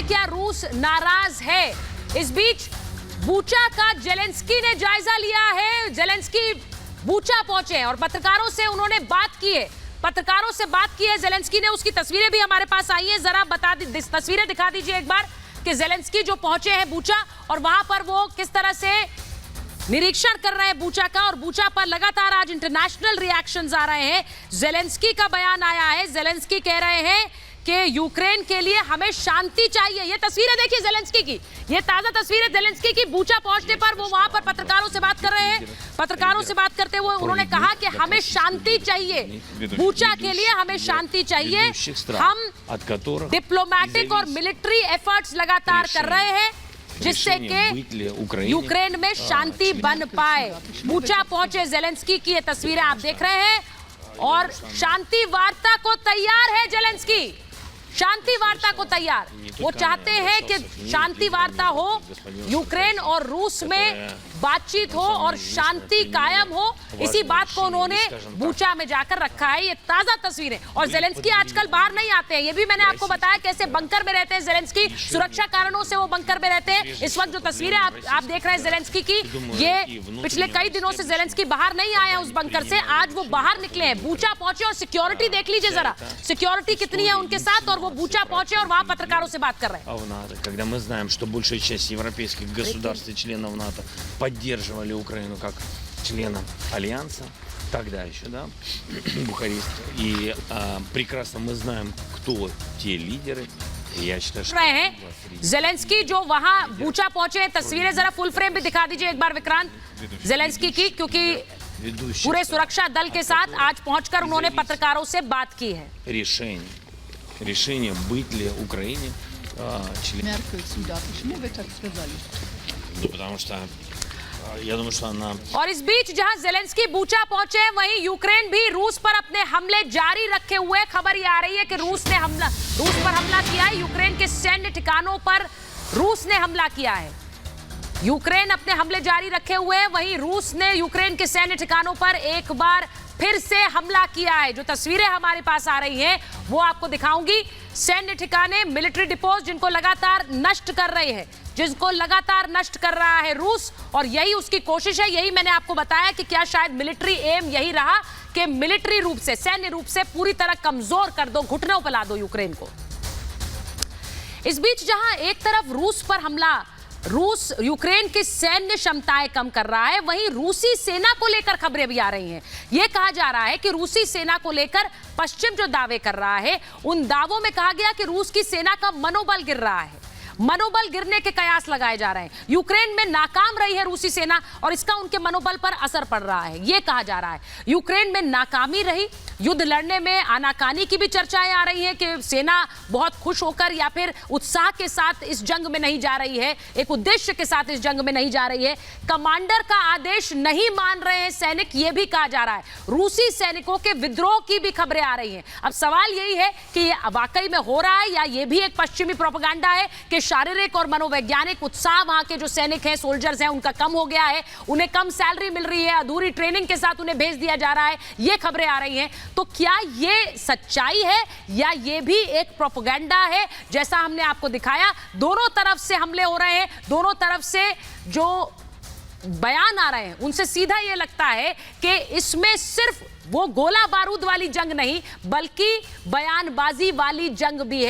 से क्या रूस नाराज है? इस बीच बूचा का जेलेंस्की ने जायजा लिया है। जेलेंस्की बूचा पहुंचे हैं और पत्रकारों से उन्होंने बात की है। पत्रकारों से बात की है जेलेंस्की ने, उसकी तस्वीरें भी हमारे पास आई हैं। जरा बता दी, तस्वीरें दिखा दीजिए एक बार कि जेलेंस्की जो पहुंचे हैं बूचा और वहां पर वो किस तरह से निरीक्षण कर रहे हैं बूचा का, और बूचा पर लगातार आज इंटरनेशनल रिएक्शंस आ रहे हैं। जेलेंस्की का बयान आया है। जेलेंस्की कह रहे हैं कि यूक्रेन के लिए हमें शांति चाहिए। ये तस्वीरें देखिए जेलेंस्की की, ये ताजा तस्वीरें जेलेंस्की की। बूचा पहुंचने पर वो वहां पर पत्रकारों से बात कर रहे हैं। पत्रकारों से बात करते हुए उन्होंने कहा कि हमें शांति चाहिए, बूचा के लिए हमें शांति चाहिए। हम डिप्लोमेटिक और मिलिट्री एफर्ट्स लगातार कर रहे हैं जिससे कि यूक्रेन में शांति बन पाए। बूचा पहुंचे जेलेंस्की की ये तस्वीरें आप देख रहे हैं और शांति वार्ता को तैयार है जेलेंस्की, शांति वार्ता को तैयार। वो चाहते हैं कि शांति वार्ता हो, यूक्रेन और रूस में बातचीत हो और शांति कायम हो। इसी बात को उन्होंने बूचा में जाकर रखा है। ये ताजा तस्वीरें। और जेलेंस्की आजकल बाहर नहीं आते हैं, ये भी मैंने आपको बताया कैसे बंकर में रहते हैं जेलेंस्की। सुरक्षा कारणों से वो बंकर में रहते हैं। इस वक्त जो तस्वीरें आप देख रहे हैं जेलेंस्की की, ये पिछले कई दिनों से जेलेंस्की बाहर नहीं आए हैं उस बंकर से। आज वो बाहर निकले हैं, बूचा पहुंचे और सिक्योरिटी देख लीजिए जरा, सिक्योरिटी कितनी है उनके साथ। और वो बूचा पहुंचे और वहां पत्रकारों से बात कर रहे हैं। Когда мы знаем, что большая часть европейских государств и членов НАТО поддерживали Украину как члена Альянса, тогда еще, да, Бухарест. И прекрасно мы знаем, кто те лидеры. Я считаю, что रहे हैं जेलेंस्की जो वहां बूचा पहुंचे। तस्वीरें जरा फुल फ्रेम भी दिखा दीजिए एक बार विक्रांत जेलेंस्की की, क्योंकि पूरे सुरक्षा दल के साथ आज पहुंचकर उन्होंने पत्रकारों से बात की है। решение быть ли Украине членом. Меркель сюда. Почему вы так сказали? Ну, потому что я думаю, что она... और इस बीच जहां जेलेंस्की बूचा पहुंचे वहीं यूक्रेन भी रूस पर अपने हमले जारी रखे हुए। खबर ये आ रही है कि रूस पर हमला किया है। यूक्रेन के सैन्य ठिकानों पर रूस ने हमला किया है। यूक्रेन अपने हमले जारी रखे हुए हैं, वहीं रूस ने यूक्रेन के सैन्य ठिकानों पर एक बार फिर से हमला किया है। जो तस्वीरें हमारे पास आ रही हैं वो आपको दिखाऊंगी। सैन्य ठिकाने, मिलिट्री डिपोज जिनको लगातार नष्ट कर रहे हैं, जिनको लगातार नष्ट कर रहा है रूस, और यही उसकी कोशिश है। यही मैंने आपको बताया कि क्या शायद मिलिट्री एम यही रहा कि मिलिट्री रूप से, सैन्य रूप से पूरी तरह कमजोर कर दो, घुटनों पर ला दो यूक्रेन को। इस बीच जहां एक तरफ रूस पर हमला, रूस यूक्रेन की सैन्य क्षमताएं कम कर रहा है, वहीं रूसी सेना को लेकर खबरें भी आ रही हैं। यह कहा जा रहा है कि रूसी सेना को लेकर पश्चिम जो दावे कर रहा है, उन दावों में कहा गया कि रूस की सेना का मनोबल गिर रहा है, मनोबल गिरने के कयास लगाए जा रहे हैं। यूक्रेन में नाकाम रही है रूसी सेना और इसका उनके मनोबल पर असर पड़ रहा है, यह कहा जा रहा है। यूक्रेन में नाकामी रही, युद्ध लड़ने में आनाकानी की भी चर्चाएं आ रही हैं कि सेना बहुत खुश होकर या फिर उत्साह के साथ इस जंग में नहीं जा रही है, एक उद्देश्य के साथ इस जंग में नहीं जा रही है। कमांडर का आदेश नहीं मान रहे हैं सैनिक, यह भी कहा जा रहा है। रूसी सैनिकों के विद्रोह की भी खबरें आ रही हैं। अब सवाल यही है कि यह वाकई में हो रहा है या यह भी एक पश्चिमी प्रोपेगेंडा है कि शारीरिक और मनोवैज्ञानिक उत्साह वहां के जो सैनिक हैं, सोल्जर्स हैं, उनका कम हो गया है, उन्हें कम सैलरी मिल रही है, अधूरी ट्रेनिंग के साथ उन्हें भेज दिया जा रहा है, ये खबरें आ रही हैं। तो क्या ये सच्चाई है या ये भी एक प्रोपेगेंडा है? जैसा हमने आपको दिखाया, दोनों तरफ से हमले हो रहे हैं, दोनों तरफ से जो बयान आ रहे हैं उनसे सीधा ये लगता है कि इसमें सिर्फ वो गोला बारूद वाली जंग नहीं बल्कि बयानबाजी वाली जंग भी है।